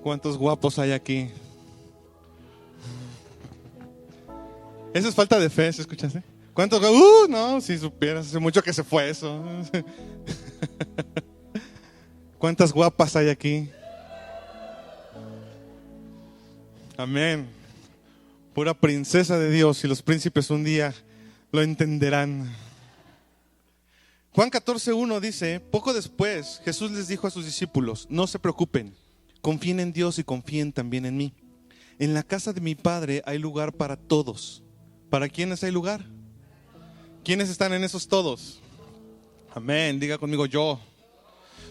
¿Cuántos guapos hay aquí? Esa es falta de fe, ¿se escuchaste? ¿Cuántos? No, si supieras, hace mucho que se fue eso. ¿Cuántas guapas hay aquí? Amén. Pura princesa de Dios, y los príncipes un día lo entenderán. Juan 14:1 dice: poco después Jesús les dijo a sus discípulos: no se preocupen, confíen en Dios y confíen también en mí. En la casa de mi Padre hay lugar para todos. ¿Para quiénes hay lugar? ¿Quiénes están en esos todos? Amén, diga conmigo yo.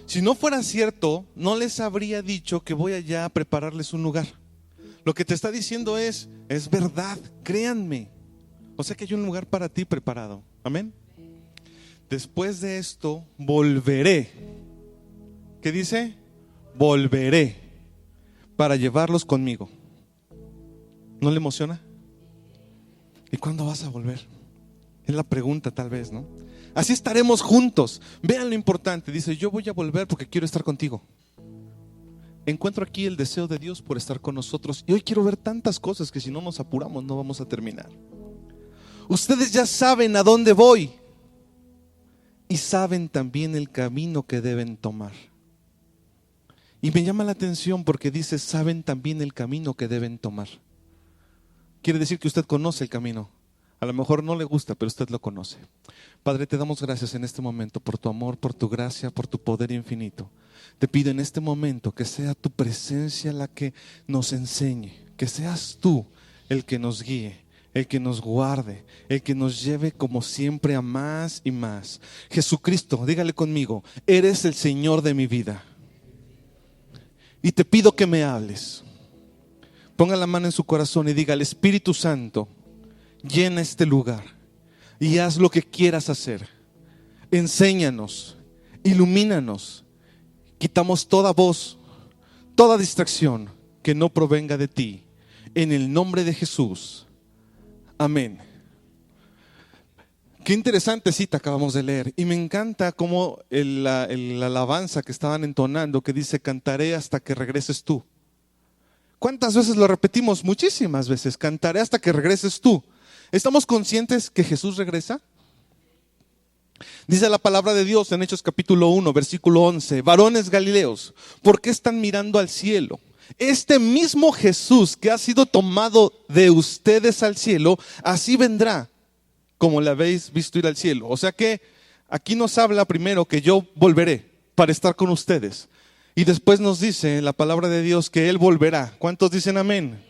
Si no fuera cierto, no les habría dicho que voy allá a prepararles un lugar. Lo que te está diciendo es verdad, créanme. O sea que hay un lugar para ti preparado. Amén. Después de esto volveré. ¿Qué dice? Volveré para llevarlos conmigo. ¿No le emociona? ¿Y cuándo vas a volver? Es la pregunta tal vez, ¿no? Así estaremos juntos. Vean lo importante. Dice: yo voy a volver porque quiero estar contigo. Encuentro aquí el deseo de Dios por estar con nosotros. Y hoy quiero ver tantas cosas que si no nos apuramos no vamos a terminar. Ustedes ya saben a dónde voy. Y saben también el camino que deben tomar. Y me llama la atención porque dice: saben también el camino que deben tomar. Quiere decir que usted conoce el camino. A lo mejor no le gusta, pero usted lo conoce. Padre, te damos gracias en este momento por tu amor, por tu gracia, por tu poder infinito. Te pido en este momento que sea tu presencia la que nos enseñe, que seas tú el que nos guíe, el que nos guarde, el que nos lleve como siempre a más y más. Jesucristo, dígale conmigo: eres el Señor de mi vida. Y te pido que me hables. Ponga la mano en su corazón y diga: el Espíritu Santo, llena este lugar y haz lo que quieras hacer. Enséñanos, ilumínanos. Quitamos toda voz, toda distracción que no provenga de ti. En el nombre de Jesús. Amén. Qué interesante cita acabamos de leer. Y me encanta cómo la alabanza que estaban entonando, que dice: cantaré hasta que regreses tú. ¿Cuántas veces lo repetimos? Muchísimas veces. Cantaré hasta que regreses tú. ¿Estamos conscientes que Jesús regresa? Dice la palabra de Dios en Hechos capítulo 1, versículo 11: varones galileos, ¿por qué están mirando al cielo? Este mismo Jesús que ha sido tomado de ustedes al cielo, así vendrá como le habéis visto ir al cielo. O sea que aquí nos habla primero que yo volveré para estar con ustedes. Y después nos dice la palabra de Dios que Él volverá. ¿Cuántos dicen amén?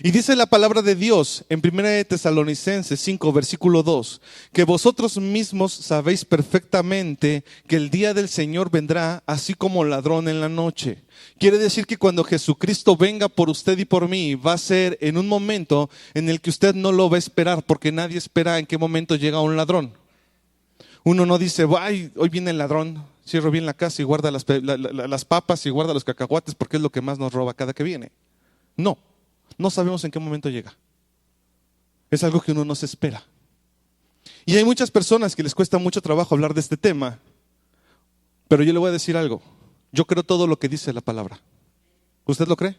Y dice la palabra de Dios en 1 de Tesalonicenses 5, versículo 2, que vosotros mismos sabéis perfectamente que el día del Señor vendrá así como ladrón en la noche. Quiere decir que cuando Jesucristo venga por usted y por mí, va a ser en un momento en el que usted no lo va a esperar, porque nadie espera en qué momento llega un ladrón. Uno no dice: ay, hoy viene el ladrón, cierro bien la casa y guarda las papas y guarda los cacahuates porque es lo que más nos roba cada que viene. No sabemos en qué momento llega. Es algo que uno no se espera. Y hay muchas personas que les cuesta mucho trabajo hablar de este tema. Pero yo le voy a decir algo: yo creo todo lo que dice la palabra. ¿Usted lo cree?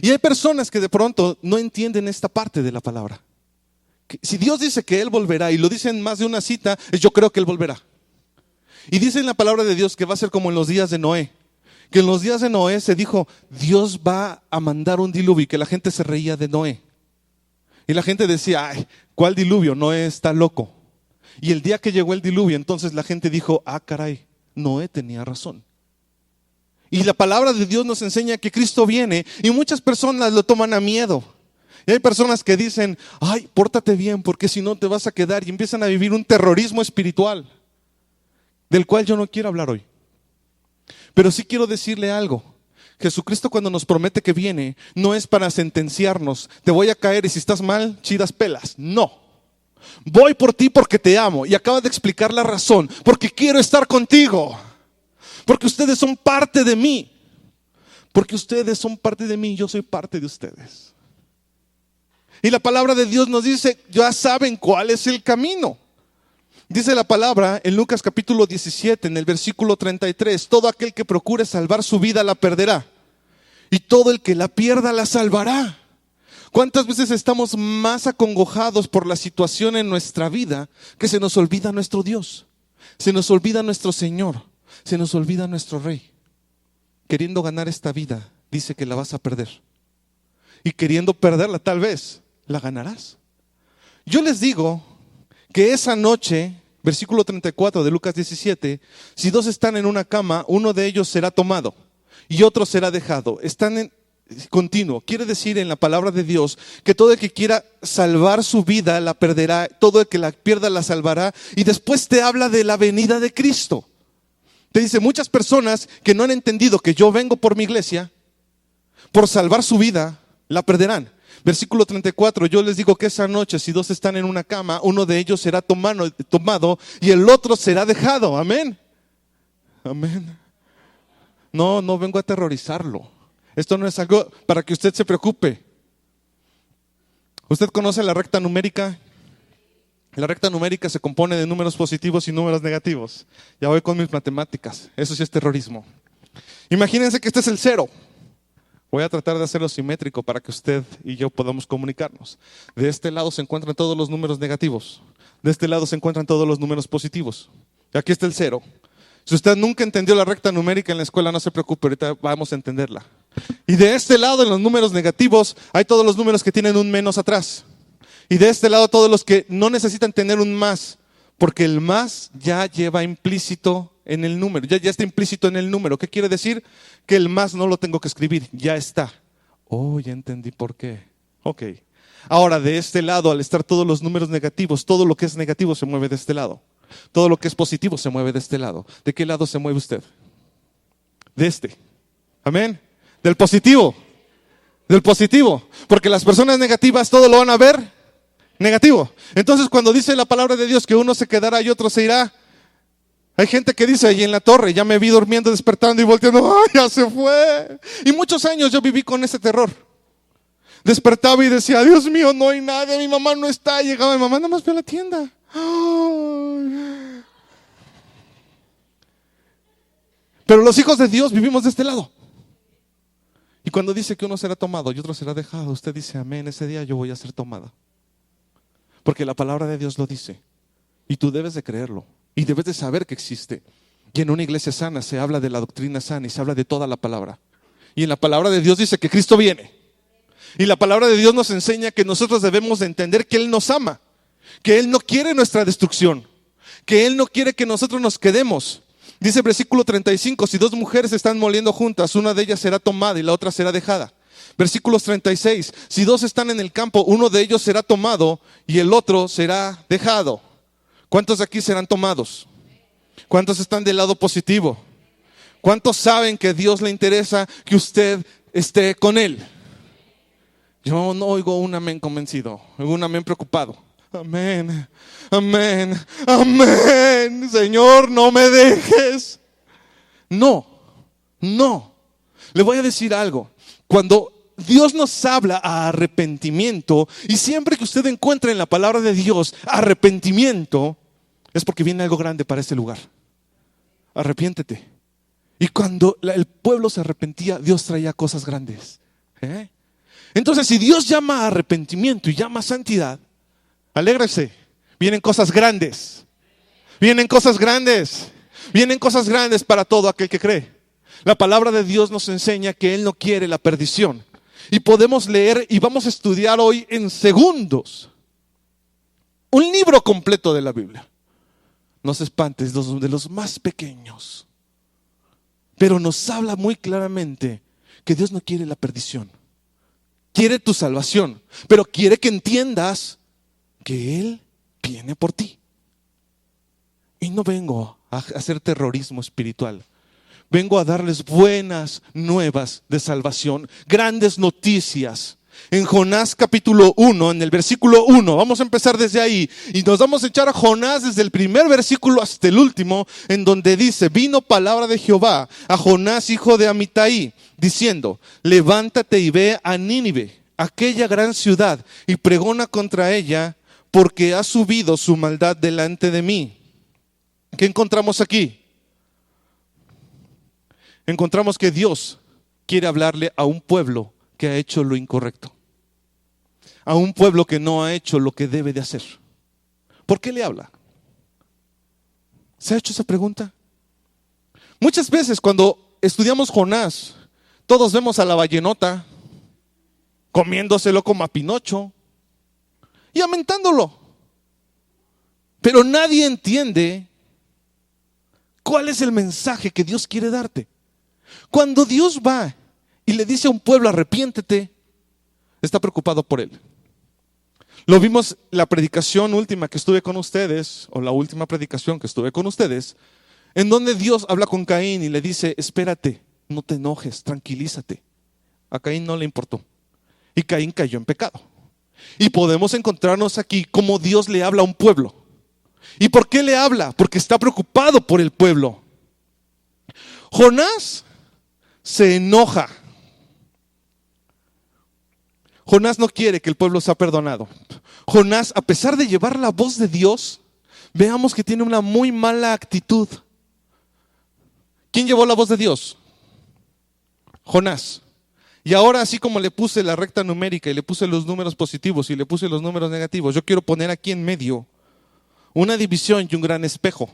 Y hay personas que de pronto no entienden esta parte de la palabra. Si Dios dice que Él volverá, y lo dice en más de una cita, yo creo que Él volverá. Y dice en la palabra de Dios que va a ser como en los días de Noé. Que en los días de Noé se dijo: Dios va a mandar un diluvio, y que la gente se reía de Noé. Y la gente decía: ay, ¿cuál diluvio? Noé está loco. Y el día que llegó el diluvio, entonces la gente dijo: ah, caray, Noé tenía razón. Y la palabra de Dios nos enseña que Cristo viene, y muchas personas lo toman a miedo. Y hay personas que dicen: ay, pórtate bien porque si no te vas a quedar, y empiezan a vivir un terrorismo espiritual del cual yo no quiero hablar hoy. Pero sí quiero decirle algo: Jesucristo, cuando nos promete que viene, no es para sentenciarnos: te voy a caer y si estás mal, chidas pelas. No, voy por ti porque te amo, y acaba de explicar la razón: porque quiero estar contigo, porque ustedes son parte de mí, porque ustedes son parte de mí, yo soy parte de ustedes. Y la palabra de Dios nos dice: ya saben cuál es el camino. Dice la palabra en Lucas capítulo 17, en el versículo 33: todo aquel que procure salvar su vida la perderá, y todo el que la pierda la salvará. ¿Cuántas veces estamos más acongojados por la situación en nuestra vida que se nos olvida nuestro Dios? Se nos olvida nuestro Señor, se nos olvida nuestro Rey. Queriendo ganar esta vida, dice que la vas a perder. Y queriendo perderla, tal vez, la ganarás. Yo les digo que esa noche, versículo 34 de Lucas 17, si dos están en una cama, uno de ellos será tomado y otro será dejado. Están en continuo. Quiere decir en la palabra de Dios que todo el que quiera salvar su vida la perderá, todo el que la pierda la salvará. Y después te habla de la venida de Cristo. Te dice, muchas personas que no han entendido que yo vengo por mi iglesia, por salvar su vida, la perderán. Versículo 34, yo les digo que esa noche, si dos están en una cama, uno de ellos será tomado y el otro será dejado. Amén. Amén. No vengo a aterrorizarlo. Esto no es algo para que usted se preocupe. ¿Usted conoce la recta numérica? La recta numérica se compone de números positivos y números negativos. Ya voy con mis matemáticas. Eso sí es terrorismo. Imagínense que este es el 0. Voy a tratar de hacerlo simétrico para que usted y yo podamos comunicarnos. De este lado se encuentran todos los números negativos. De este lado se encuentran todos los números positivos. Y aquí está el 0. Si usted nunca entendió la recta numérica en la escuela, no se preocupe, ahorita vamos a entenderla. Y de este lado, en los números negativos, hay todos los números que tienen un menos atrás. Y de este lado, todos los que no necesitan tener un más, porque el más ya lleva implícito en el número, ya está implícito en el número. ¿Qué quiere decir? Que el más no lo tengo que escribir, ya está. Oh, ya entendí por qué. Ok. Ahora, de este lado, al estar todos los números negativos, todo lo que es negativo se mueve de este lado. Todo lo que es positivo se mueve de este lado. ¿De qué lado se mueve usted? De este. Amén. Del positivo. Del positivo. Porque las personas negativas todo lo van a ver negativo. Entonces cuando dice la palabra de Dios que uno se quedará y otro se irá, hay gente que dice, ahí en la torre, ya me vi durmiendo, despertando y volteando, ¡ay, ya se fue! Y muchos años yo viví con ese terror. Despertaba y decía, Dios mío, no hay nadie, mi mamá no está. Llegaba mi mamá, nada más fue a la tienda. Pero los hijos de Dios vivimos de este lado. Y cuando dice que uno será tomado y otro será dejado, usted dice, amén, ese día yo voy a ser tomada. Porque la palabra de Dios lo dice. Y tú debes de creerlo. Y debes de saber que existe. Y en una iglesia sana se habla de la doctrina sana y se habla de toda la palabra. Y en la palabra de Dios dice que Cristo viene. Y la palabra de Dios nos enseña que nosotros debemos de entender que Él nos ama. Que Él no quiere nuestra destrucción. Que Él no quiere que nosotros nos quedemos. Dice el versículo 35, si dos mujeres están moliendo juntas, una de ellas será tomada y la otra será dejada. Versículos 36, si dos están en el campo, uno de ellos será tomado y el otro será dejado. ¿Cuántos de aquí serán tomados? ¿Cuántos están del lado positivo? ¿Cuántos saben que a Dios le interesa que usted esté con Él? Yo no oigo un amén convencido, oigo un amén preocupado. Amén, amén, amén. Señor, no me dejes. No. Le voy a decir algo. Cuando Dios nos habla a arrepentimiento, y siempre que usted encuentre en la palabra de Dios arrepentimiento, es porque viene algo grande para este lugar. Arrepiéntete. Y cuando el pueblo se arrepentía, Dios traía cosas grandes. Entonces, si Dios llama a arrepentimiento y llama a santidad, alégrese, vienen cosas grandes. Vienen cosas grandes. Vienen cosas grandes para todo aquel que cree. La palabra de Dios nos enseña que Él no quiere la perdición. Y podemos leer y vamos a estudiar hoy en segundos un libro completo de la Biblia. No se espantes, de los más pequeños. Pero nos habla muy claramente que Dios no quiere la perdición. Quiere tu salvación, pero quiere que entiendas que Él viene por ti. Y no vengo a hacer terrorismo espiritual. Vengo a darles buenas nuevas de salvación, grandes noticias. En Jonás capítulo 1, en el versículo 1, vamos a empezar desde ahí. Y nos vamos a echar a Jonás desde el primer versículo hasta el último, en donde dice, vino palabra de Jehová a Jonás, hijo de Amitai, diciendo, levántate y ve a Nínive, aquella gran ciudad, y pregona contra ella, porque ha subido su maldad delante de mí. ¿Qué encontramos aquí? Encontramos que Dios quiere hablarle a un pueblo que ha hecho lo incorrecto, a un pueblo que no ha hecho lo que debe de hacer. ¿Por qué le habla? ¿Se ha hecho esa pregunta? Muchas veces cuando estudiamos Jonás, todos vemos a la ballenota comiéndoselo como a Pinocho y aumentándolo. Pero nadie entiende cuál es el mensaje que Dios quiere darte. Cuando Dios va y le dice a un pueblo, arrepiéntete, está preocupado por él. Lo vimos la predicación última que estuve con ustedes, o la última predicación que estuve con ustedes, en donde Dios habla con Caín y le dice, espérate, no te enojes, tranquilízate. A Caín no le importó. Y Caín cayó en pecado. Y podemos encontrarnos aquí como Dios le habla a un pueblo. ¿Y por qué le habla? Porque está preocupado por el pueblo. Jonás se enoja. Jonás no quiere que el pueblo sea perdonado. Jonás, a pesar de llevar la voz de Dios, veamos que tiene una muy mala actitud. ¿Quién llevó la voz de Dios? Jonás. Y ahora, así como le puse la recta numérica y le puse los números positivos y le puse los números negativos, yo quiero poner aquí en medio una división y un gran espejo.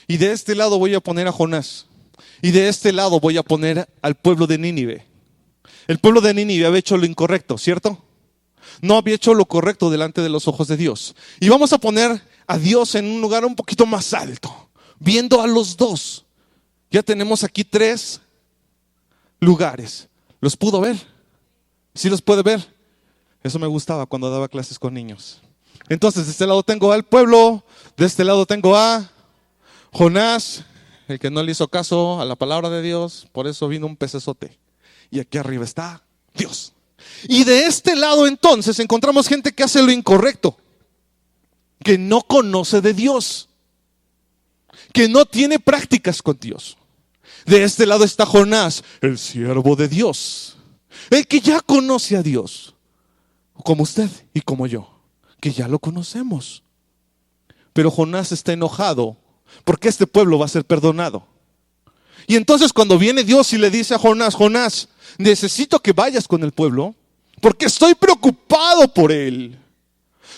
Y de este lado voy a poner a Jonás. Y de este lado voy a poner al pueblo de Nínive. El pueblo de Nínive había hecho lo incorrecto, ¿cierto? No había hecho lo correcto delante de los ojos de Dios. Y vamos a poner a Dios en un lugar un poquito más alto, viendo a los dos. Ya tenemos aquí 3 lugares. ¿Los pudo ver? ¿Sí los puede ver? Eso me gustaba cuando daba clases con niños. Entonces, de este lado tengo al pueblo, de este lado tengo a Jonás, el que no le hizo caso a la palabra de Dios, por eso vino un pecesote. Y aquí arriba está Dios. Y de este lado entonces encontramos gente que hace lo incorrecto, que no conoce de Dios, que no tiene prácticas con Dios. De este lado está Jonás, el siervo de Dios, el que ya conoce a Dios, como usted y como yo, que ya lo conocemos. Pero Jonás está enojado porque este pueblo va a ser perdonado. Y entonces cuando viene Dios y le dice a Jonás, Jonás, necesito que vayas con el pueblo porque estoy preocupado por él.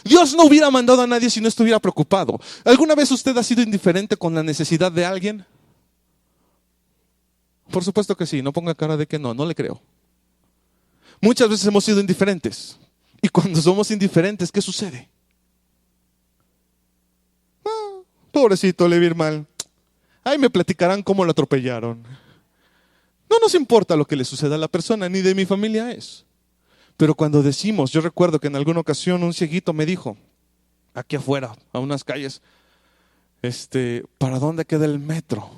Dios no hubiera mandado a nadie si no estuviera preocupado. ¿Alguna vez usted ha sido indiferente con la necesidad de alguien? Por supuesto que sí, no ponga cara de que no, no le creo. Muchas veces hemos sido indiferentes. Y cuando somos indiferentes, ¿qué sucede? Pobrecito, le vi mal. Ahí me platicarán cómo lo atropellaron. No nos importa lo que le suceda a la persona, ni de mi familia es. Pero cuando decimos, yo recuerdo que en alguna ocasión un cieguito me dijo, aquí afuera, a unas calles, ¿para dónde queda el metro?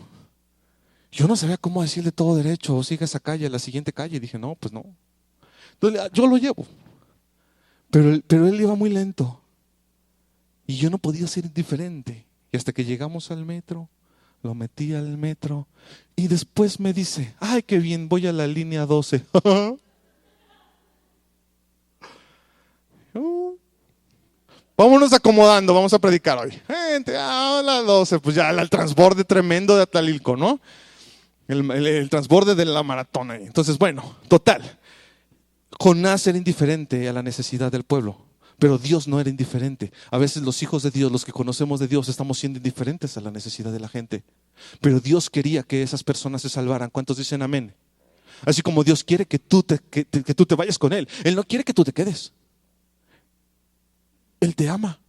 Yo no sabía cómo decirle todo derecho, o siga esa calle, a la siguiente calle. Dije, no, pues no. Entonces yo lo llevo. Pero él iba muy lento. Y yo no podía ser indiferente. Y hasta que llegamos al metro, lo metí al metro. Y después me dice, ay, qué bien, voy a la línea 12. Vámonos acomodando, vamos a predicar hoy. Gente, a la 12, pues ya el transborde tremendo de Atlalilco, ¿no? El transborde de la maratona. Entonces, bueno, total. Jonás era indiferente a la necesidad del pueblo, pero Dios no era indiferente. A veces los hijos de Dios, los que conocemos de Dios, estamos siendo indiferentes a la necesidad de la gente. Pero Dios quería que esas personas se salvaran. ¿Cuántos dicen amén? Así como Dios quiere que tú te vayas con Él. Él no quiere que tú te quedes. Él te ama.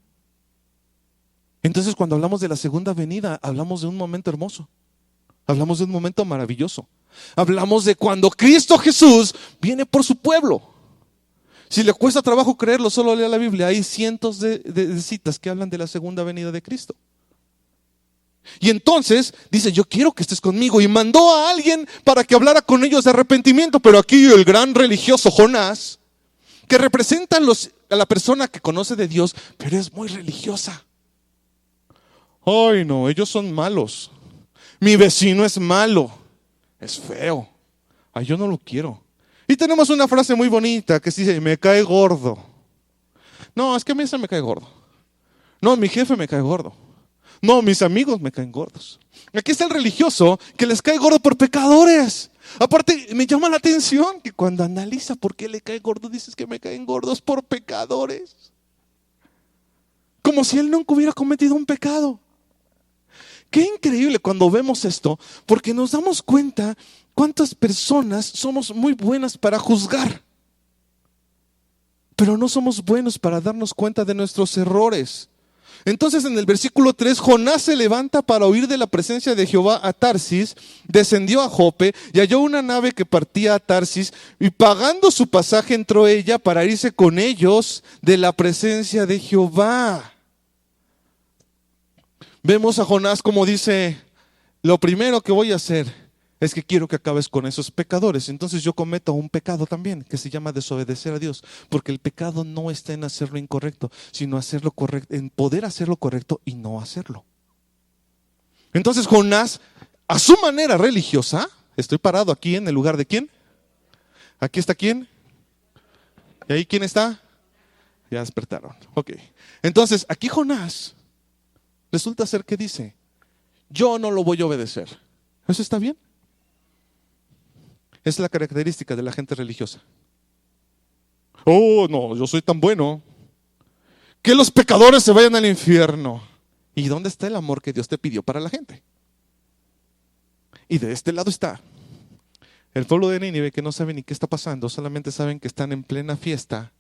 Entonces cuando hablamos de la segunda venida, hablamos de un momento hermoso. Hablamos de un momento maravilloso. Hablamos de cuando Cristo Jesús viene por su pueblo. Si le cuesta trabajo creerlo, solo lea la Biblia. Hay cientos de citas que hablan de la segunda venida de Cristo. Y entonces dice, yo quiero que estés conmigo. Y mandó a alguien para que hablara con ellos de arrepentimiento. Pero aquí el gran religioso Jonás, que representa a la persona que conoce de Dios, pero es muy religiosa. Ay no, ellos son malos. Mi vecino es malo. Es feo. Ay, yo no lo quiero. Y tenemos una frase muy bonita que dice, me cae gordo. No, es que a mí ese me cae gordo. No, mi jefe me cae gordo. No, mis amigos me caen gordos. Aquí está el religioso que les cae gordo por pecadores. Aparte, me llama la atención que cuando analiza por qué le cae gordo, dices que me caen gordos por pecadores. Como si él nunca hubiera cometido un pecado. Qué increíble cuando vemos esto, porque nos damos cuenta cuántas personas somos muy buenas para juzgar, pero no somos buenos para darnos cuenta de nuestros errores. Entonces en el versículo 3, Jonás se levanta para huir de la presencia de Jehová a Tarsis, descendió a Jope y halló una nave que partía a Tarsis y pagando su pasaje entró ella para irse con ellos de la presencia de Jehová. Vemos a Jonás como dice, lo primero que voy a hacer es que quiero que acabes con esos pecadores. Entonces yo cometo un pecado también, que se llama desobedecer a Dios. Porque el pecado no está en hacer lo incorrecto, sino hacerlo correcto, en poder hacer lo correcto y no hacerlo. Entonces Jonás, a su manera religiosa, estoy parado aquí en el lugar de ¿quién? Aquí está ¿quién? ¿Y ahí quién está? Ya despertaron. Ok. Entonces aquí Jonás resulta ser que dice, yo no lo voy a obedecer. ¿Eso está bien? Es la característica de la gente religiosa. Oh, no, yo soy tan bueno. Que los pecadores se vayan al infierno. ¿Y dónde está el amor que Dios te pidió para la gente? Y de este lado está el pueblo de Nínive, que no sabe ni qué está pasando, solamente saben que están en plena fiesta,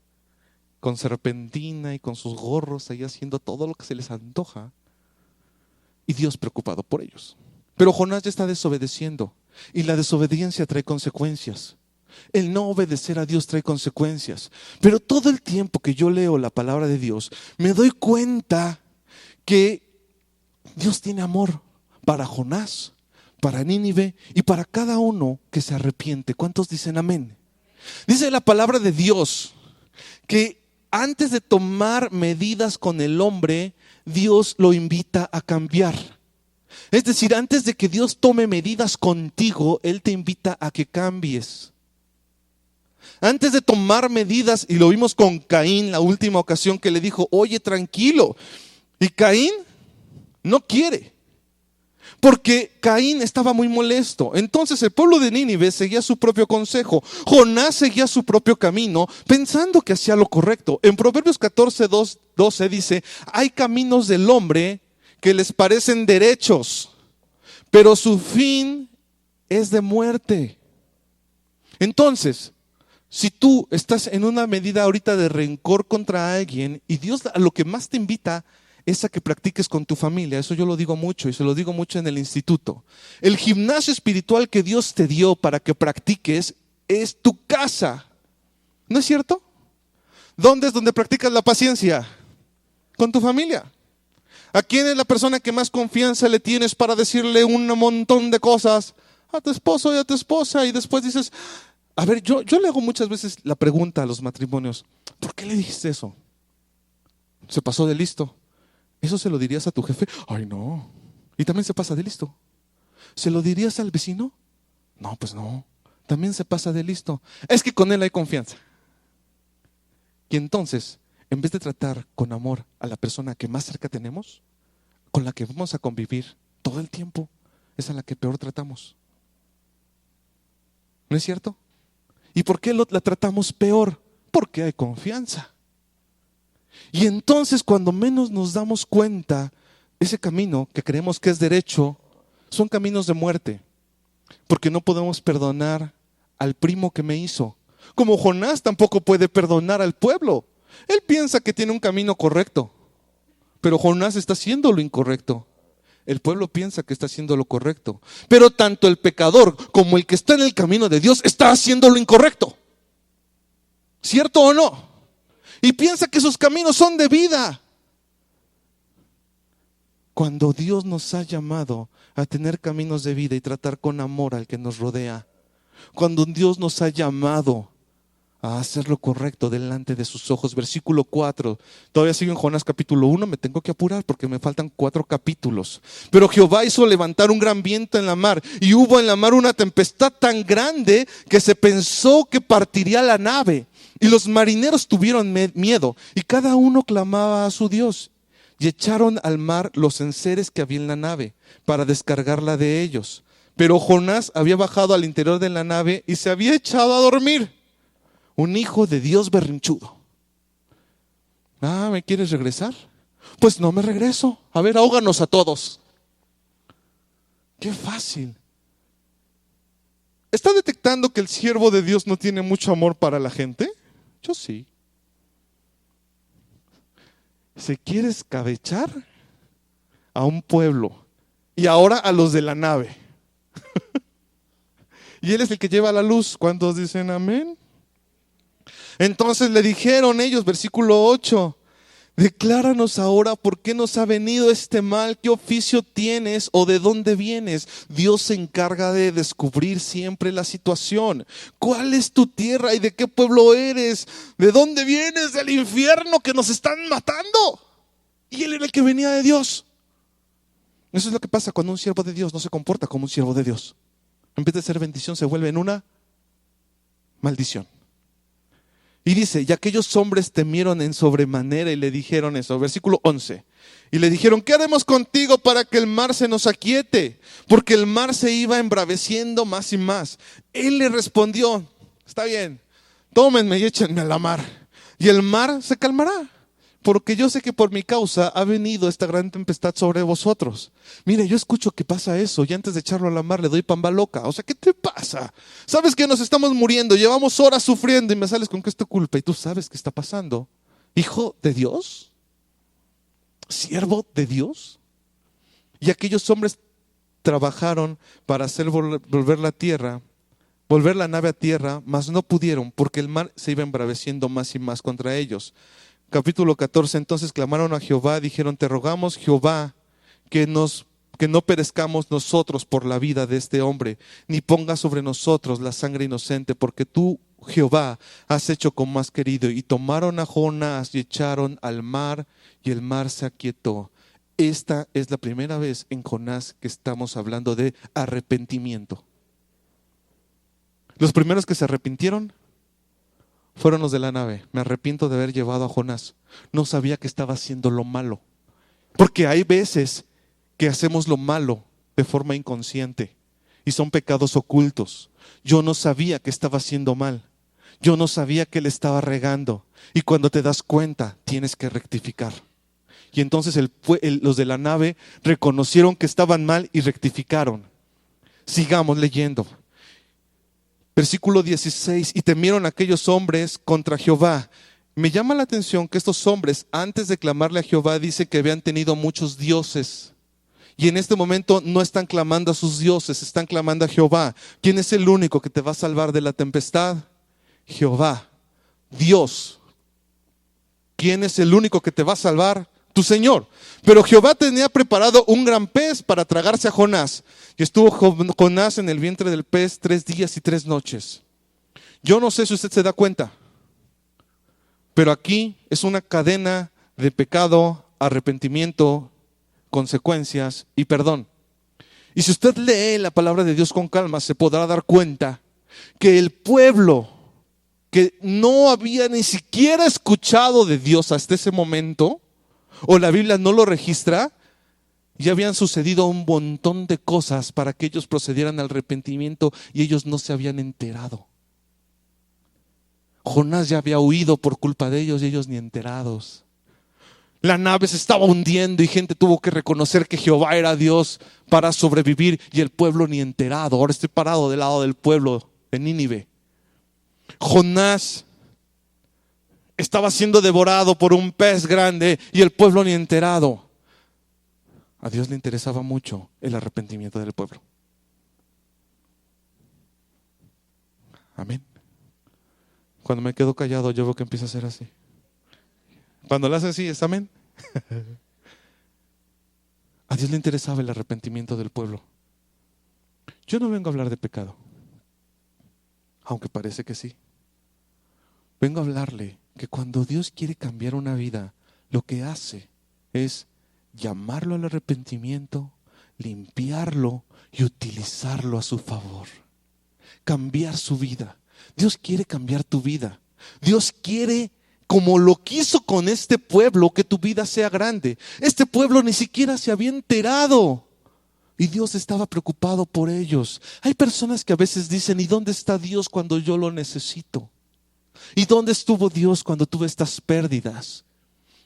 con serpentina y con sus gorros ahí haciendo todo lo que se les antoja. Y Dios preocupado por ellos. Pero Jonás ya está desobedeciendo. Y la desobediencia trae consecuencias. El no obedecer a Dios trae consecuencias. Pero todo el tiempo que yo leo la palabra de Dios, me doy cuenta que Dios tiene amor para Jonás, para Nínive y para cada uno que se arrepiente. ¿Cuántos dicen amén? Dice la palabra de Dios que antes de tomar medidas con el hombre, Dios lo invita a cambiar. Es decir, antes de que Dios tome medidas contigo, Él te invita a que cambies. Antes de tomar medidas, y lo vimos con Caín la última ocasión que le dijo, oye, tranquilo. Y Caín no quiere, porque Caín estaba muy molesto. Entonces el pueblo de Nínive seguía su propio consejo. Jonás seguía su propio camino, pensando que hacía lo correcto. En Proverbios 14:12 dice, hay caminos del hombre que les parecen derechos, pero su fin es de muerte. Entonces, si tú estás en una medida ahorita de rencor contra alguien y Dios a lo que más te invita es a que practiques con tu familia, eso yo lo digo mucho y se lo digo mucho en el instituto. El gimnasio espiritual que Dios te dio para que practiques es tu casa. ¿No es cierto? ¿Dónde es donde practicas la paciencia? Con tu familia. ¿A quién es la persona que más confianza le tienes para decirle un montón de cosas? A tu esposo y a tu esposa. Y después dices, a ver, yo le hago muchas veces la pregunta a los matrimonios, ¿por qué le dijiste eso? Se pasó de listo. ¿Eso se lo dirías a tu jefe? Ay, no. Y también se pasa de listo. ¿Se lo dirías al vecino? No, pues no. También se pasa de listo. Es que con él hay confianza. Y entonces, en vez de tratar con amor a la persona que más cerca tenemos, con la que vamos a convivir todo el tiempo, es a la que peor tratamos. ¿No es cierto? ¿Y por qué la tratamos peor? Porque hay confianza. Y entonces cuando menos nos damos cuenta, ese camino que creemos que es derecho, son caminos de muerte. Porque no podemos perdonar al primo que me hizo. Como Jonás tampoco puede perdonar al pueblo. Él piensa que tiene un camino correcto, pero Jonás está haciendo lo incorrecto. El pueblo piensa que está haciendo lo correcto, pero tanto el pecador como el que está en el camino de Dios está haciendo lo incorrecto. ¿Cierto o no? Y piensa que sus caminos son de vida. Cuando Dios nos ha llamado a tener caminos de vida y tratar con amor al que nos rodea, cuando Dios nos ha llamado a hacer lo correcto delante de sus ojos. Versículo 4, todavía sigo en Jonás capítulo 1, me tengo que apurar porque me faltan 4 capítulos. Pero Jehová hizo levantar un gran viento en la mar, y hubo en la mar una tempestad tan grande que se pensó que partiría la nave. Y los marineros tuvieron miedo, y cada uno clamaba a su Dios. Y echaron al mar los enseres que había en la nave, para descargarla de ellos. Pero Jonás había bajado al interior de la nave y se había echado a dormir. Un hijo de Dios berrinchudo. ¿Me quieres regresar? Pues no me regreso. A ver, ahóganos a todos. Qué fácil. ¿Está detectando que el siervo de Dios no tiene mucho amor para la gente? Yo sí. ¿Se quiere escabechar a un pueblo y ahora a los de la nave? Y él es el que lleva la luz. ¿Cuántos dicen amén? Entonces le dijeron ellos, versículo 8, decláranos ahora por qué nos ha venido este mal, qué oficio tienes o de dónde vienes. Dios se encarga de descubrir siempre la situación. ¿Cuál es tu tierra y de qué pueblo eres? ¿De dónde vienes? Del infierno que nos están matando. Y él era el que venía de Dios. Eso es lo que pasa cuando un siervo de Dios no se comporta como un siervo de Dios. En vez de ser bendición se vuelve en una maldición. Y dice, y aquellos hombres temieron en sobremanera y le dijeron eso, versículo 11. Y le dijeron, ¿qué haremos contigo para que el mar se nos aquiete? Porque el mar se iba embraveciendo más y más. Él le respondió, está bien, tómenme y échenme a la mar. Y el mar se calmará. Porque yo sé que por mi causa ha venido esta gran tempestad sobre vosotros. Mire, yo escucho que pasa eso y antes de echarlo a la mar le doy pamba loca. O sea, ¿qué te pasa? Sabes que nos estamos muriendo, llevamos horas sufriendo y me sales con que es tu culpa y tú sabes qué está pasando. ¿Hijo de Dios? ¿Siervo de Dios? Y aquellos hombres trabajaron para hacer volver la nave a tierra, mas no pudieron porque el mar se iba embraveciendo más y más contra ellos. Capítulo 14, entonces clamaron a Jehová, dijeron, te rogamos Jehová que no perezcamos nosotros por la vida de este hombre, ni ponga sobre nosotros la sangre inocente, porque tú, Jehová, has hecho como has querido. Y tomaron a Jonás y echaron al mar, y el mar se aquietó. Esta es la primera vez en Jonás que estamos hablando de arrepentimiento. Los primeros que se arrepintieron fueron los de la nave. Me arrepiento de haber llevado a Jonás. No sabía que estaba haciendo lo malo. Porque hay veces que hacemos lo malo de forma inconsciente y son pecados ocultos. Yo no sabía que estaba haciendo mal. Yo no sabía que le estaba regando. Y cuando te das cuenta, tienes que rectificar. Y entonces los de la nave reconocieron que estaban mal y rectificaron. Sigamos leyendo. Versículo 16, y temieron aquellos hombres contra Jehová. Me llama la atención que estos hombres, antes de clamarle a Jehová, dicen que habían tenido muchos dioses. Y en este momento no están clamando a sus dioses, están clamando a Jehová. ¿Quién es el único que te va a salvar de la tempestad? Jehová, Dios. ¿Quién es el único que te va a salvar? Tu Señor. Pero Jehová tenía preparado un gran pez para tragarse a Jonás. Y estuvo Jonás en el vientre del pez 3 días y 3 noches. Yo no sé si usted se da cuenta, pero aquí es una cadena de pecado, arrepentimiento, consecuencias y perdón. Y si usted lee la palabra de Dios con calma, se podrá dar cuenta que el pueblo que no había ni siquiera escuchado de Dios hasta ese momento, o la Biblia no lo registra, ya habían sucedido un montón de cosas para que ellos procedieran al arrepentimiento y ellos no se habían enterado. Jonás ya había huido por culpa de ellos y ellos ni enterados. La nave se estaba hundiendo y gente tuvo que reconocer que Jehová era Dios para sobrevivir y el pueblo ni enterado. Ahora estoy parado del lado del pueblo de Nínive. Jonás estaba siendo devorado por un pez grande y el pueblo ni enterado. A Dios le interesaba mucho el arrepentimiento del pueblo. Amén. Cuando me quedo callado, yo veo que empieza a ser así. Cuando lo hace así, es amén. A Dios le interesaba el arrepentimiento del pueblo. Yo no vengo a hablar de pecado, aunque parece que sí. Vengo a hablarle que cuando Dios quiere cambiar una vida, lo que hace es llamarlo al arrepentimiento, limpiarlo y utilizarlo a su favor. Cambiar su vida. Dios quiere cambiar tu vida. Dios quiere, como lo quiso con este pueblo, que tu vida sea grande. Este pueblo ni siquiera se había enterado Y Dios estaba preocupado por ellos. Hay personas que a veces dicen, ¿y dónde está Dios cuando yo lo necesito? ¿Y dónde estuvo Dios cuando tuve estas pérdidas?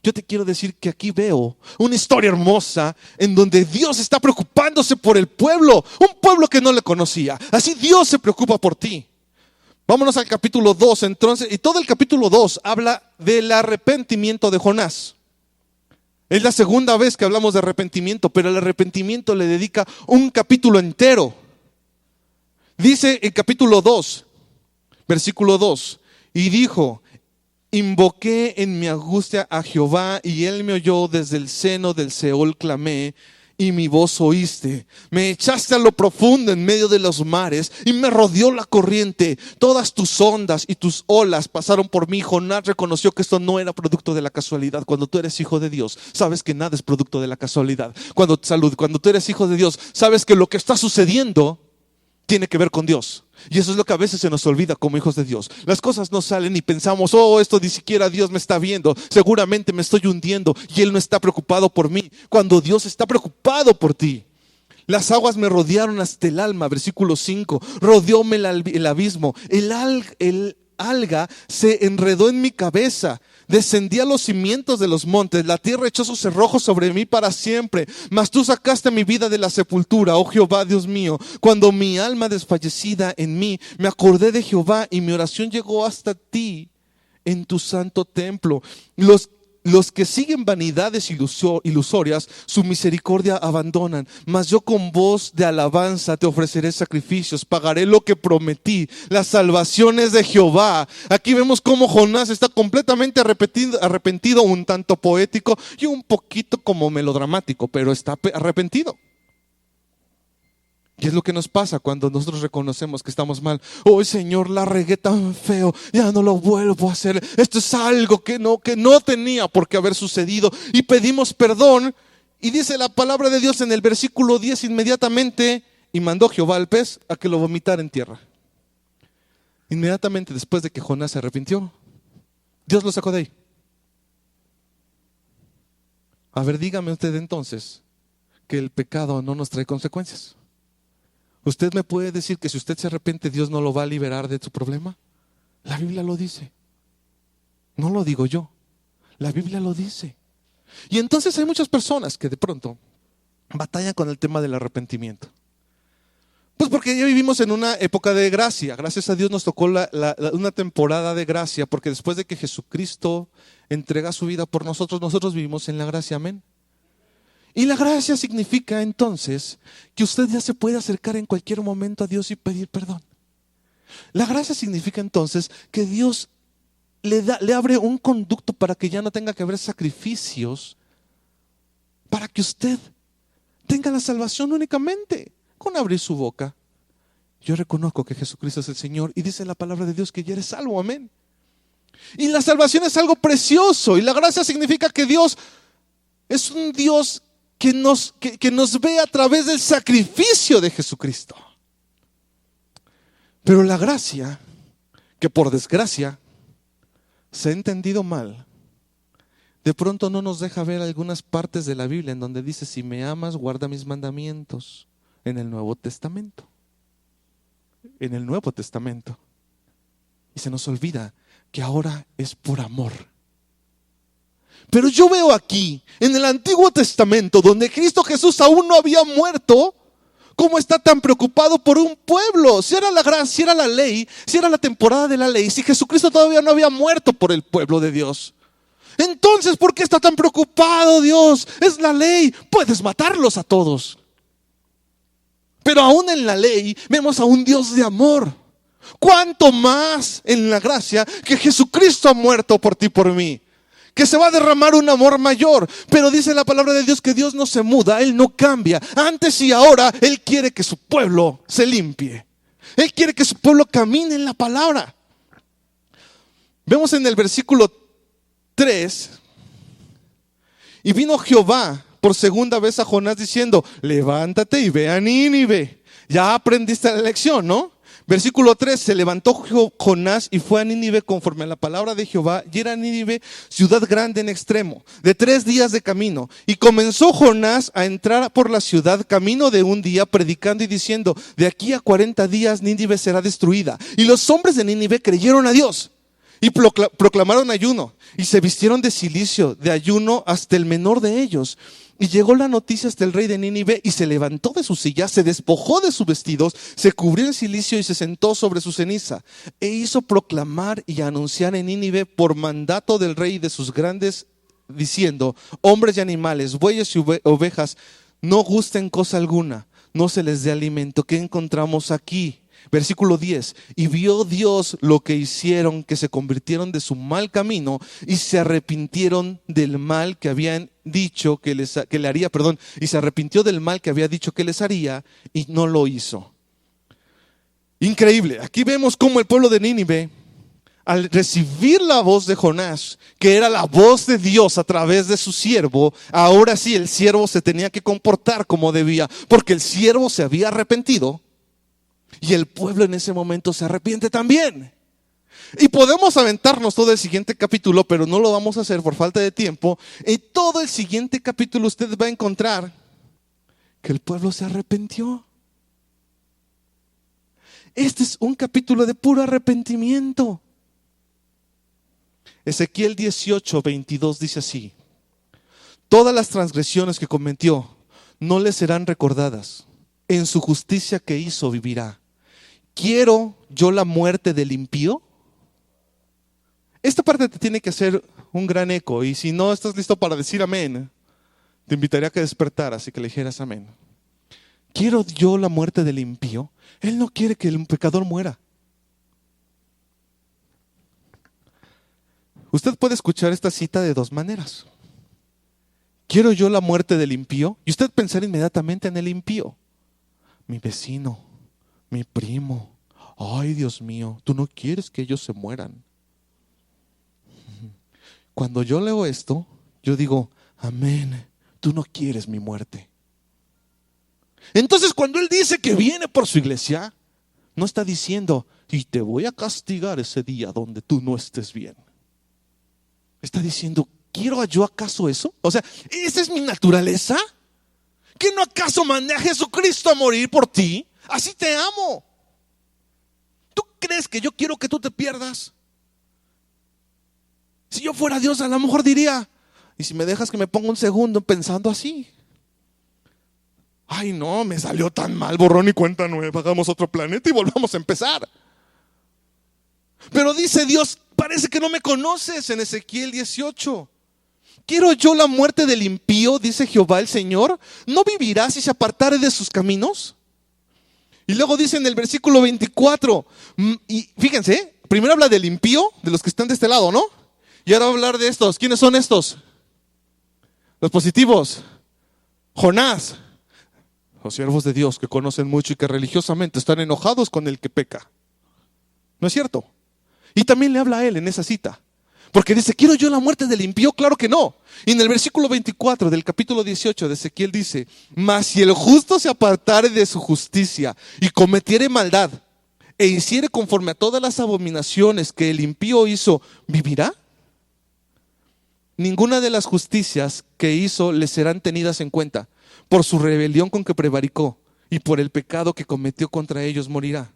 Yo te quiero decir que aquí veo una historia hermosa en donde Dios está preocupándose por el pueblo, un pueblo que no le conocía. Así Dios se preocupa por ti. Vámonos al capítulo 2 entonces, y todo el capítulo 2 habla del arrepentimiento de Jonás. Es la segunda vez que hablamos de arrepentimiento, pero el arrepentimiento le dedica un capítulo entero. Dice en capítulo 2, versículo 2, y dijo, invoqué en mi angustia a Jehová y él me oyó, desde el seno del Seol clamé y mi voz oíste. Me echaste a lo profundo en medio de los mares y me rodeó la corriente. Todas tus ondas y tus olas pasaron por mí. Jonás reconoció que esto no era producto de la casualidad. Cuando tú eres hijo de Dios, sabes que nada es producto de la casualidad. Cuando tú eres hijo de Dios, sabes que lo que está sucediendo tiene que ver con Dios. Y eso es lo que a veces se nos olvida como hijos de Dios. Las cosas no salen y pensamos, esto ni siquiera Dios me está viendo. Seguramente me estoy hundiendo y Él no está preocupado por mí. Cuando Dios está preocupado por ti. Las aguas me rodearon hasta el alma, versículo 5. Rodeóme el abismo. El alga se enredó en mi cabeza. Descendí a los cimientos de los montes. La tierra echó sus cerrojos sobre mí para siempre. Mas tú sacaste mi vida de la sepultura, oh Jehová, Dios mío. Cuando mi alma desfallecida en mí, me acordé de Jehová y mi oración llegó hasta ti en tu santo templo. Los que siguen vanidades ilusorias, su misericordia abandonan. Mas yo con voz de alabanza te ofreceré sacrificios. Pagaré lo que prometí. La salvación es de Jehová. Aquí vemos cómo Jonás está completamente arrepentido, un tanto poético y un poquito como melodramático, pero está arrepentido. Y es lo que nos pasa cuando nosotros reconocemos que estamos mal. Señor, la regué tan feo, ya no lo vuelvo a hacer. Esto es algo que no tenía por qué haber sucedido. Y pedimos perdón. Y dice la palabra de Dios en el versículo 10 inmediatamente, y mandó Jehová al pez a que lo vomitara en tierra. Inmediatamente después de que Jonás se arrepintió, Dios lo sacó de ahí. A ver, dígame usted entonces que el pecado no nos trae consecuencias. ¿Usted me puede decir que si usted se arrepiente, Dios no lo va a liberar de su problema? La Biblia lo dice. No lo digo yo. La Biblia lo dice. Y entonces hay muchas personas que de pronto batallan con el tema del arrepentimiento. Pues porque ya vivimos en una época de gracia. Gracias a Dios nos tocó una temporada de gracia, porque después de que Jesucristo entrega su vida por nosotros, nosotros vivimos en la gracia. Amén. Y la gracia significa entonces que usted ya se puede acercar en cualquier momento a Dios y pedir perdón. La gracia significa entonces que Dios le abre un conducto para que ya no tenga que haber sacrificios, para que usted tenga la salvación únicamente con abrir su boca. Yo reconozco que Jesucristo es el Señor y dice la palabra de Dios que ya eres salvo. Amén. Y la salvación es algo precioso, y la gracia significa que Dios es un Dios que nos ve a través del sacrificio de Jesucristo. Pero la gracia, que por desgracia se ha entendido mal, de pronto no nos deja ver algunas partes de la Biblia en donde dice: si me amas, guarda mis mandamientos, en el Nuevo Testamento. En el Nuevo Testamento. Y se nos olvida que ahora es por amor. Pero yo veo aquí, en el Antiguo Testamento, donde Cristo Jesús aún no había muerto, cómo está tan preocupado por un pueblo. Si era la gracia, si era la ley, si era la temporada de la ley, si Jesucristo todavía no había muerto por el pueblo de Dios. Entonces, ¿por qué está tan preocupado Dios? Es la ley, puedes matarlos a todos. Pero aún en la ley vemos a un Dios de amor. ¿Cuánto más en la gracia que Jesucristo ha muerto por ti y por mí? Que se va a derramar un amor mayor. Pero dice la palabra de Dios que Dios no se muda, Él no cambia. Antes y ahora Él quiere que su pueblo se limpie. Él quiere que su pueblo camine en la palabra. Vemos en el versículo 3: y vino Jehová por segunda vez a Jonás diciendo: levántate y ve a Nínive. Ya aprendiste la lección, ¿no? Versículo 3, se levantó Jonás y fue a Nínive conforme a la palabra de Jehová, y era Nínive ciudad grande en extremo, de 3 días de camino. Y comenzó Jonás a entrar por la ciudad camino de un día, predicando y diciendo: de aquí a 40 días Nínive será destruida. Y los hombres de Nínive creyeron a Dios y proclamaron ayuno, y se vistieron de cilicio, de ayuno hasta el menor de ellos. Y llegó la noticia hasta el rey de Nínive, y se levantó de su silla, se despojó de sus vestidos, se cubrió en cilicio y se sentó sobre su ceniza. E hizo proclamar y anunciar en Nínive por mandato del rey y de sus grandes, diciendo: hombres y animales, bueyes y ovejas, no gusten cosa alguna, no se les dé alimento. ¿Qué encontramos aquí? Versículo 10, y vio Dios lo que hicieron, que se convirtieron de su mal camino y se arrepintieron del mal que habían dicho que le haría, y se arrepintió del mal que había dicho que les haría, y no lo hizo. Increíble. Aquí vemos cómo el pueblo de Nínive, al recibir la voz de Jonás, que era la voz de Dios a través de su siervo, ahora sí el siervo se tenía que comportar como debía, porque el siervo se había arrepentido. Y el pueblo en ese momento se arrepiente también. Y podemos aventarnos todo el siguiente capítulo, pero no lo vamos a hacer por falta de tiempo. En todo el siguiente capítulo usted va a encontrar que el pueblo se arrepintió. Este es un capítulo de puro arrepentimiento. Ezequiel 18:22 dice así: todas las transgresiones que cometió no le serán recordadas. En su justicia que hizo vivirá. ¿Quiero yo la muerte del impío? Esta parte te tiene que hacer un gran eco, y si no estás listo para decir amén, te invitaría a que despertaras y que le dijeras amén. ¿Quiero yo la muerte del impío? Él no quiere que el pecador muera. Usted puede escuchar esta cita de dos maneras. ¿Quiero yo la muerte del impío? Y usted pensar inmediatamente en el impío. Mi vecino, mi primo. Ay, Dios mío, tú no quieres que ellos se mueran. Cuando yo leo esto, yo digo: amén, tú no quieres mi muerte. Entonces, cuando Él dice que viene por su iglesia, no está diciendo: y te voy a castigar ese día donde tú no estés bien. Está diciendo: ¿quiero yo acaso eso? O sea, ¿esa es mi naturaleza? ¿Que no acaso mandé a Jesucristo a morir por ti? Así te amo. ¿Tú crees que yo quiero que tú te pierdas? Si yo fuera Dios, a lo mejor diría: ¿y si me dejas que me ponga un segundo pensando así? Ay, no, me salió tan mal, borrón y cuenta nueva, hagamos otro planeta y volvamos a empezar. Pero dice Dios: parece que no me conoces, en Ezequiel 18. ¿Quiero yo la muerte del impío? Dice Jehová el Señor. ¿No vivirá si se apartare de sus caminos? Y luego dice en el versículo 24, y fíjense, primero habla del impío, de los que están de este lado, ¿no? Y ahora va a hablar de estos. ¿Quiénes son estos? Los positivos. Jonás. Los siervos de Dios que conocen mucho y que religiosamente están enojados con el que peca. ¿No es cierto? Y también le habla a él en esa cita. Porque dice: ¿quiero yo la muerte del impío? Claro que no. Y en el versículo 24 del capítulo 18 de Ezequiel dice: mas si el justo se apartare de su justicia y cometiere maldad e hiciere conforme a todas las abominaciones que el impío hizo, ¿vivirá? Ninguna de las justicias que hizo le serán tenidas en cuenta. Por su rebelión con que prevaricó y por el pecado que cometió contra ellos morirá.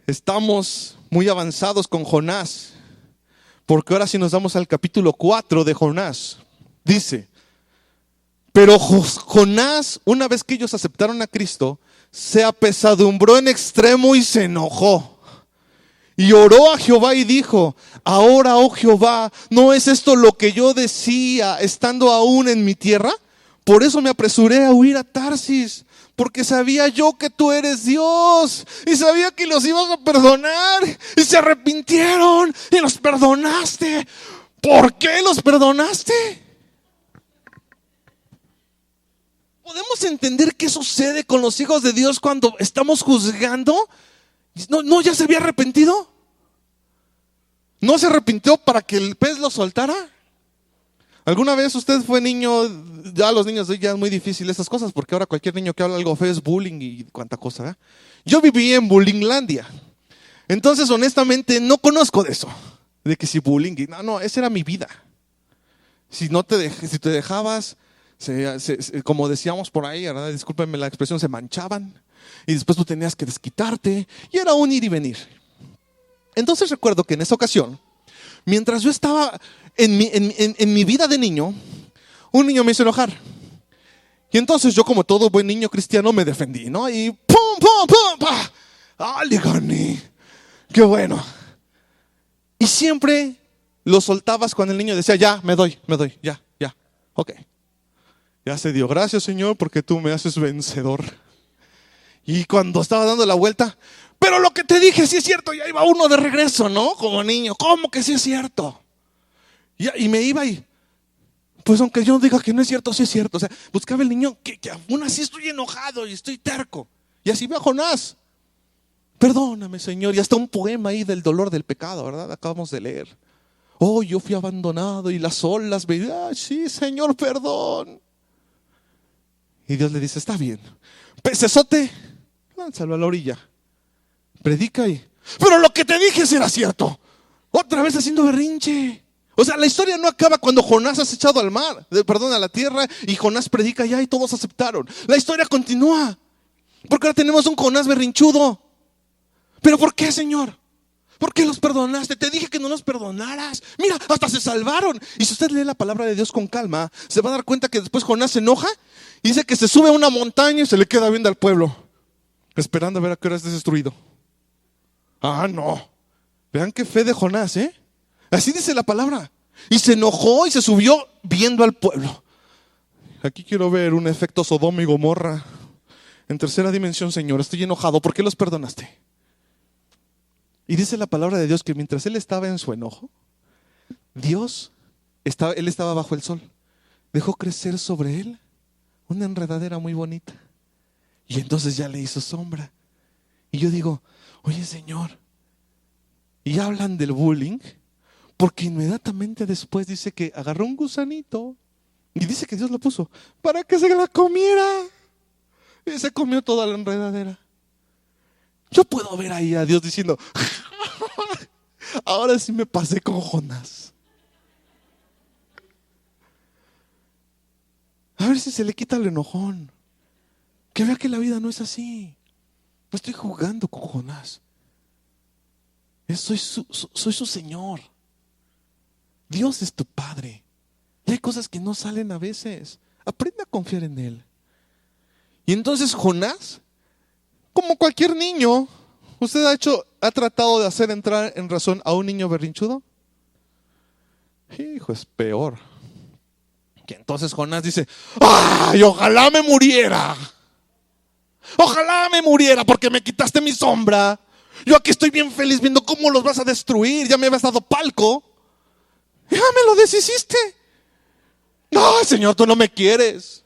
Estamos muy avanzados con Jonás, porque ahora si nos vamos al capítulo 4 de Jonás, dice: pero Jonás, una vez que ellos aceptaron a Cristo, se apesadumbró en extremo y se enojó. Y oró a Jehová y dijo: ahora, oh Jehová, ¿no es esto lo que yo decía estando aún en mi tierra? Por eso me apresuré a huir a Tarsis, porque sabía yo que tú eres Dios y sabía que los ibas a perdonar. Y se arrepintieron y los perdonaste. ¿Por qué los perdonaste? ¿Podemos entender qué sucede con los hijos de Dios cuando estamos juzgando? ¿No ya se había arrepentido? ¿No se arrepintió para que el pez lo soltara? ¿Alguna vez usted fue niño? Ya los niños ya es muy difícil estas cosas, porque ahora cualquier niño que habla algo feo es bullying y cuánta cosa, ¿verdad? Yo viví en Bullinglandia. Entonces, honestamente, no conozco de eso. De que si bullying, no, esa era mi vida. Si te dejabas, como decíamos por ahí, ¿verdad? Discúlpenme la expresión, se manchaban. Y después tú tenías que desquitarte. Y era un ir y venir. Entonces recuerdo que en esa ocasión, mientras yo estaba en mi vida de niño, un niño me hizo enojar. Y entonces yo, como todo buen niño cristiano, me defendí, ¿no? Y ¡pum, pum, pum! ¡Pah! ¡Ah, le gané! ¡Qué bueno! Y siempre lo soltabas cuando el niño decía, ya, me doy, ya, ok. Ya se dio, gracias Señor, porque tú me haces vencedor. Y cuando estaba dando la vuelta, pero lo que te dije sí es cierto, ya iba uno de regreso, ¿no? Como niño, ¿cómo que sí es cierto? Y me iba y, pues aunque yo diga que no es cierto, sí es cierto. O sea, buscaba el niño que aún así estoy enojado y estoy terco. Y así ve a Jonás. Perdóname, Señor. Y hasta un poema ahí del dolor del pecado, ¿verdad? Acabamos de leer. Oh, yo fui abandonado y las olas me... sí, Señor, perdón. Y Dios le dice, está bien. Pecesote, lánzalo a la orilla. Predica ahí. Pero lo que te dije sí era cierto. Otra vez haciendo berrinche. O sea, la historia no acaba cuando Jonás es echado al mar, a la tierra, y Jonás predica ya y todos aceptaron. La historia continúa. Porque ahora tenemos un Jonás berrinchudo. ¿Pero por qué, Señor? ¿Por qué los perdonaste? Te dije que no los perdonaras. Mira, hasta se salvaron. Y si usted lee la palabra de Dios con calma, se va a dar cuenta que después Jonás se enoja y dice que se sube a una montaña y se le queda viendo al pueblo, esperando a ver a qué hora es destruido. Ah, no. Vean qué fe de Jonás, ¿eh? Así dice la palabra. Y se enojó y se subió viendo al pueblo. Aquí quiero ver un efecto Sodoma y Gomorra. En tercera dimensión, Señor, estoy enojado. ¿Por qué los perdonaste? Y dice la palabra de Dios que mientras él estaba en su enojo, él estaba bajo el sol. Dejó crecer sobre él una enredadera muy bonita. Y entonces ya le hizo sombra. Y yo digo, oye, Señor, y hablan del bullying, porque inmediatamente después dice que agarró un gusanito y dice que Dios lo puso para que se la comiera. Y se comió toda la enredadera. Yo puedo ver ahí a Dios diciendo, ahora sí me pasé con Jonás. A ver si se le quita el enojón. Que vea que la vida no es así. No estoy jugando con Jonás. Soy su Señor. Dios es tu Padre. Y hay cosas que no salen a veces. Aprende a confiar en Él. Y entonces Jonás, como cualquier niño, ¿usted ha tratado de hacer entrar en razón a un niño berrinchudo? Hijo, es peor. Que entonces Jonás dice, ¡ay, ojalá me muriera! Ojalá me muriera porque me quitaste mi sombra. Yo aquí estoy bien feliz viendo cómo los vas a destruir. Ya me habías dado palco. Ya me lo deshiciste. No, Señor, tú no me quieres.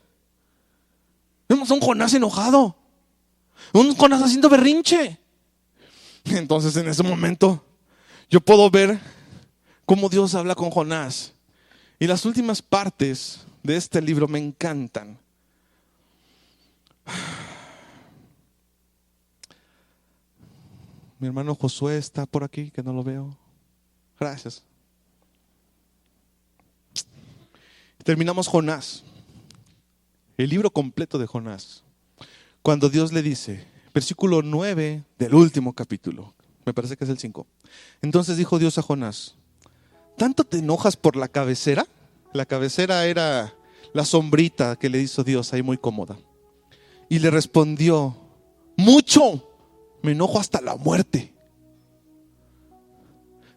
Vemos a un Jonás enojado. Un Jonás haciendo berrinche. Entonces en ese momento yo puedo ver cómo Dios habla con Jonás. Y las últimas partes de este libro me encantan. Mi hermano Josué está por aquí, que no lo veo. Gracias. Terminamos Jonás, el libro completo de Jonás. Cuando Dios le dice, versículo 9 del último capítulo, me parece que es el 5. Entonces dijo Dios a Jonás, ¿tanto te enojas por la cabecera? La cabecera era la sombrita que le hizo Dios ahí muy cómoda. Y le respondió, mucho, me enojo hasta la muerte.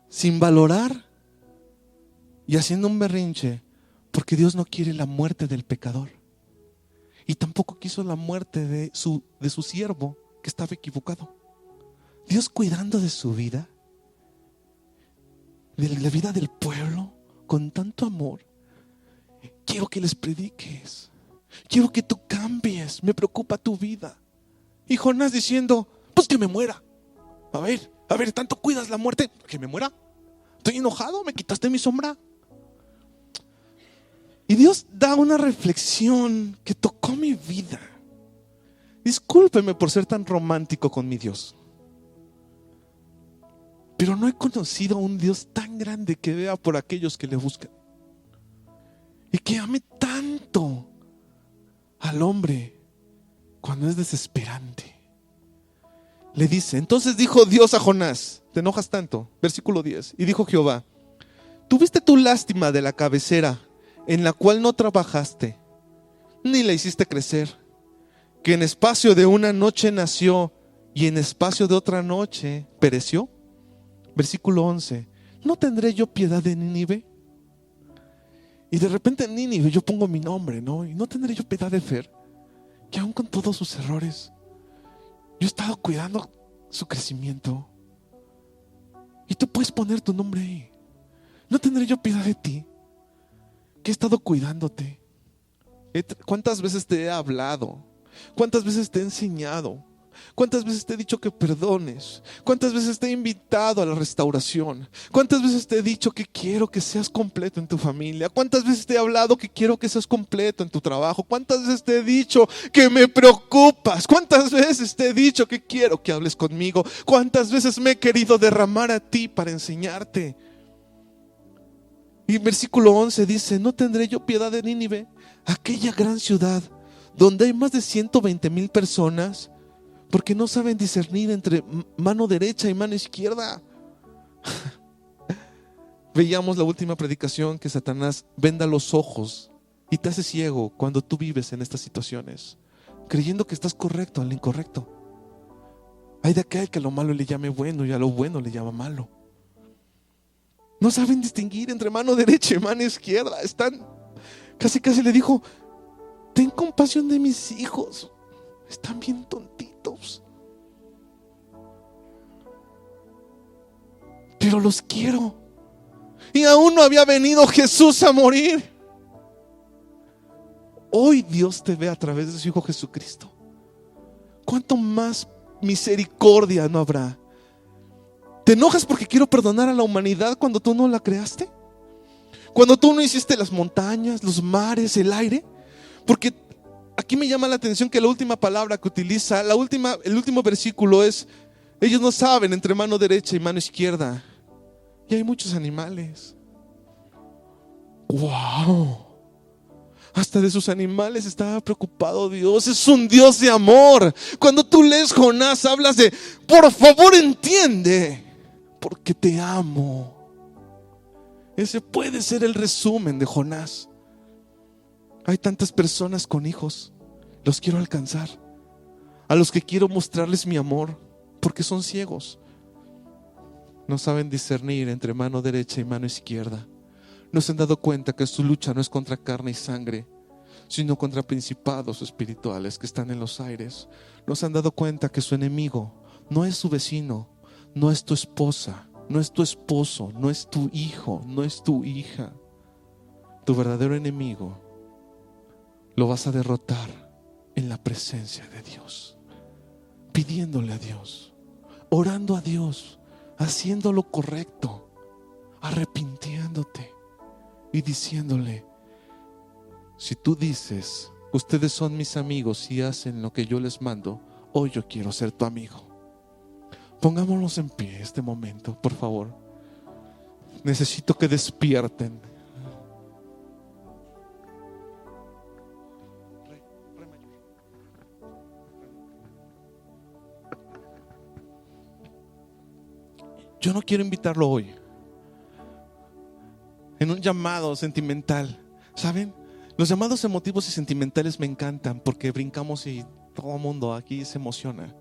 Sin valorar y haciendo un berrinche, porque Dios no quiere la muerte del pecador. Y tampoco quiso la muerte de su siervo que estaba equivocado. Dios cuidando de su vida, de la vida del pueblo, con tanto amor. Quiero que les prediques. Quiero que tú cambies. Me preocupa tu vida. Y Jonás diciendo, pues que me muera. A ver, tanto cuidas la muerte, que me muera. Estoy enojado, me quitaste mi sombra. Y Dios da una reflexión que tocó mi vida. Discúlpeme por ser tan romántico con mi Dios, pero no he conocido a un Dios tan grande que vea por aquellos que le buscan y que ame tanto al hombre cuando es desesperante. Le dice, entonces dijo Dios a Jonás, ¿te enojas tanto? Versículo 10. Y dijo Jehová, ¿tuviste tu lástima de la cabecera en la cual no trabajaste, ni la hiciste crecer, que en espacio de una noche nació y en espacio de otra noche pereció? Versículo 11. ¿No tendré yo piedad de Nínive? Y de repente en Nínive yo pongo mi nombre, ¿no? Y no tendré yo piedad de Fer, que aún con todos sus errores, yo he estado cuidando su crecimiento. Y tú puedes poner tu nombre ahí. ¿No tendré yo piedad de ti, que he estado cuidándote? ¿Cuántas veces te he hablado? ¿Cuántas veces te he enseñado? ¿Cuántas veces te he dicho que perdones? ¿Cuántas veces te he invitado a la restauración? ¿Cuántas veces te he dicho que quiero que seas completo en tu familia? ¿Cuántas veces te he hablado que quiero que seas completo en tu trabajo? ¿Cuántas veces te he dicho que me preocupas? ¿Cuántas veces te he dicho que quiero que hables conmigo? ¿Cuántas veces me he querido derramar a ti para enseñarte? Y versículo 11 dice, ¿no tendré yo piedad de Nínive, aquella gran ciudad donde hay más de 120,000 personas, porque no saben discernir entre mano derecha y mano izquierda? Veíamos la última predicación que Satanás venda los ojos y te hace ciego cuando tú vives en estas situaciones, creyendo que estás correcto al incorrecto. Hay de aquel que a lo malo le llame bueno y a lo bueno le llama malo. No saben distinguir entre mano derecha y mano izquierda. Casi le dijo, ten compasión de mis hijos, están bien tontitos, pero los quiero. Y aún no había venido Jesús a morir. Hoy Dios te ve a través de su Hijo Jesucristo. ¿Cuánto más misericordia no habrá? ¿Te enojas porque quiero perdonar a la humanidad cuando tú no la creaste? Cuando tú no hiciste las montañas, los mares, el aire. Porque aquí me llama la atención que la última palabra que utiliza, el último versículo es, ellos no saben entre mano derecha y mano izquierda. Y hay muchos animales. ¡Wow! Hasta de sus animales estaba preocupado Dios. Es un Dios de amor. Cuando tú lees Jonás, hablas de, por favor entiende, porque te amo. Ese puede ser el resumen de Jonás. Hay tantas personas con hijos, los quiero alcanzar, a los que quiero mostrarles mi amor, porque son ciegos. No saben discernir entre mano derecha y mano izquierda. No se han dado cuenta que su lucha no es contra carne y sangre, sino contra principados espirituales que están en los aires. No se han dado cuenta que su enemigo no es su vecino, no es tu esposa, no es tu esposo, no es tu hijo, no es tu hija. Tu verdadero enemigo lo vas a derrotar en la presencia de Dios, pidiéndole a Dios, orando a Dios, haciendo lo correcto, arrepintiéndote y diciéndole, si tú dices, ustedes son mis amigos y hacen lo que yo les mando, hoy yo quiero ser tu amigo. Pongámonos en pie este momento, por favor. Necesito que despierten. Yo no quiero invitarlo hoy en un llamado sentimental. ¿Saben? Los llamados emotivos y sentimentales me encantan porque brincamos y todo el mundo aquí se emociona.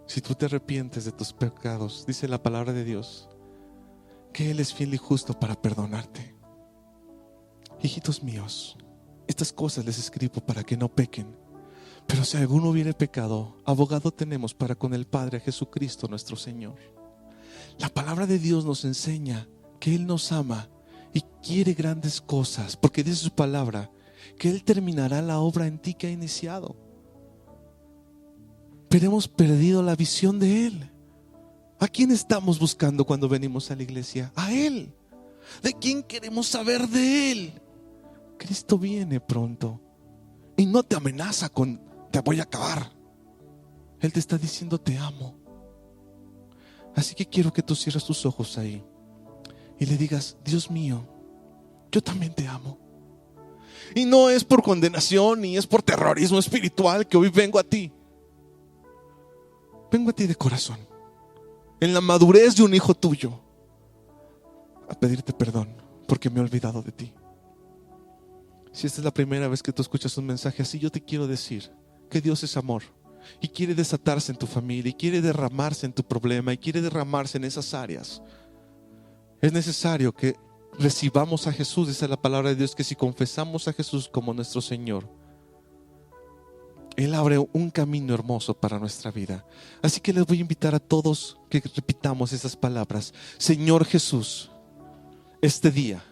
Si tú te arrepientes de tus pecados, dice la palabra de Dios, que Él es fiel y justo para perdonarte. Hijitos míos, estas cosas les escribo para que no pequen. Pero si alguno hubiere pecado, abogado tenemos para con el Padre, a Jesucristo nuestro Señor. La palabra de Dios nos enseña que Él nos ama y quiere grandes cosas, porque dice su palabra que Él terminará la obra en ti que ha iniciado. Pero hemos perdido la visión de Él. ¿A quién estamos buscando cuando venimos a la iglesia? A Él. ¿De quién queremos saber de Él? Cristo viene pronto y no te amenaza con te voy a acabar. Él te está diciendo te amo. Así que quiero que tú cierres tus ojos ahí y le digas: Dios mío, yo también te amo. Y no es por condenación ni es por terrorismo espiritual que hoy vengo a ti. Vengo a ti de corazón, en la madurez de un hijo tuyo, a pedirte perdón porque me he olvidado de ti. Si esta es la primera vez que tú escuchas un mensaje así, yo te quiero decir que Dios es amor y quiere desatarse en tu familia y quiere derramarse en tu problema y quiere derramarse en esas áreas. Es necesario que recibamos a Jesús. Dice la palabra de Dios que si confesamos a Jesús como nuestro Señor, Él abre un camino hermoso para nuestra vida. Así que les voy a invitar a todos que repitamos esas palabras: Señor Jesús, este día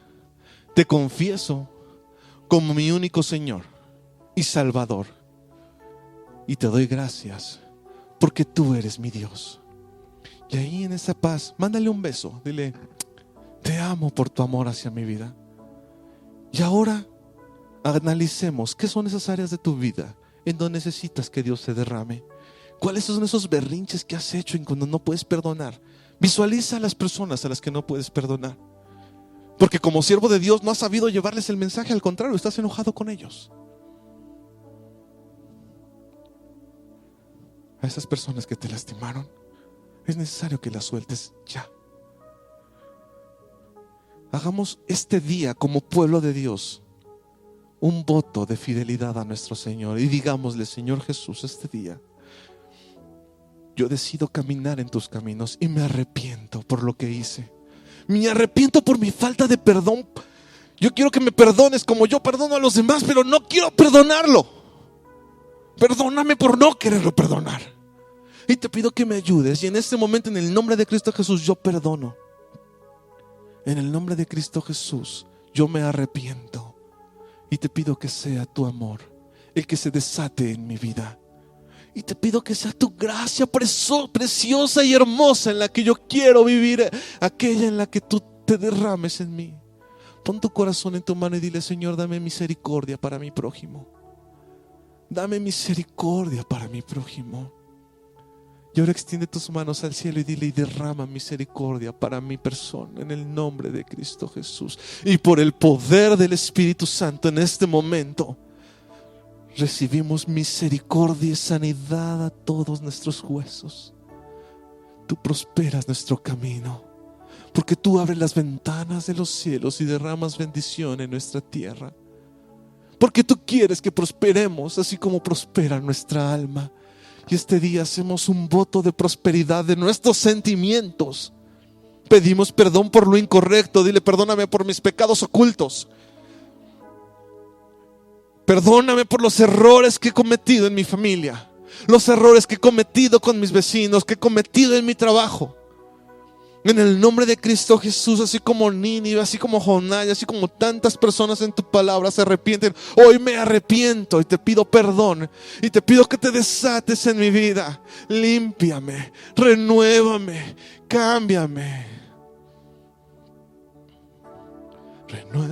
te confieso como mi único Señor y Salvador, y te doy gracias porque tú eres mi Dios. Y ahí en esa paz, mándale un beso, dile: te amo por tu amor hacia mi vida. Y ahora analicemos qué son esas áreas de tu vida en donde necesitas que Dios se derrame. ¿Cuáles son esos berrinches que has hecho en cuando no puedes perdonar? Visualiza a las personas a las que no puedes perdonar, porque como siervo de Dios no has sabido llevarles el mensaje. Al contrario, estás enojado con ellos. A esas personas que te lastimaron, es necesario que las sueltes ya. Hagamos este día como pueblo de Dios un voto de fidelidad a nuestro Señor y digámosle: Señor Jesús, este día yo decido caminar en tus caminos y me arrepiento por lo que hice. Me arrepiento por mi falta de perdón. Yo quiero que me perdones como yo perdono a los demás, pero no quiero perdonarlo. Perdóname por no quererlo perdonar. Y te pido que me ayudes. Y en este momento, en el nombre de Cristo Jesús, yo perdono. En el nombre de Cristo Jesús, yo me arrepiento. Y te pido que sea tu amor el que se desate en mi vida. Y te pido que sea tu gracia preciosa y hermosa en la que yo quiero vivir, aquella en la que tú te derrames en mí. Pon tu corazón en tu mano y dile: Señor, dame misericordia para mi prójimo. Dame misericordia para mi prójimo. Y ahora extiende tus manos al cielo y dile: y derrama misericordia para mi persona en el nombre de Cristo Jesús. Y por el poder del Espíritu Santo en este momento recibimos misericordia y sanidad a todos nuestros huesos. Tú prosperas nuestro camino, porque tú abres las ventanas de los cielos y derramas bendición en nuestra tierra. Porque tú quieres que prosperemos así como prospera nuestra alma. Y este día hacemos un voto de prosperidad de nuestros sentimientos. Pedimos perdón por lo incorrecto. Dile: perdóname por mis pecados ocultos. Perdóname por los errores que he cometido en mi familia, los errores que he cometido con mis vecinos, que he cometido en mi trabajo. En el nombre de Cristo Jesús, así como Nínive, así como Jonás, así como tantas personas en tu palabra se arrepienten, hoy me arrepiento y te pido perdón y te pido que te desates en mi vida. Límpiame, renuévame, cámbiame. Renuévame,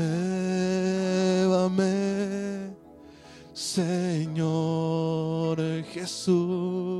Señor Jesús.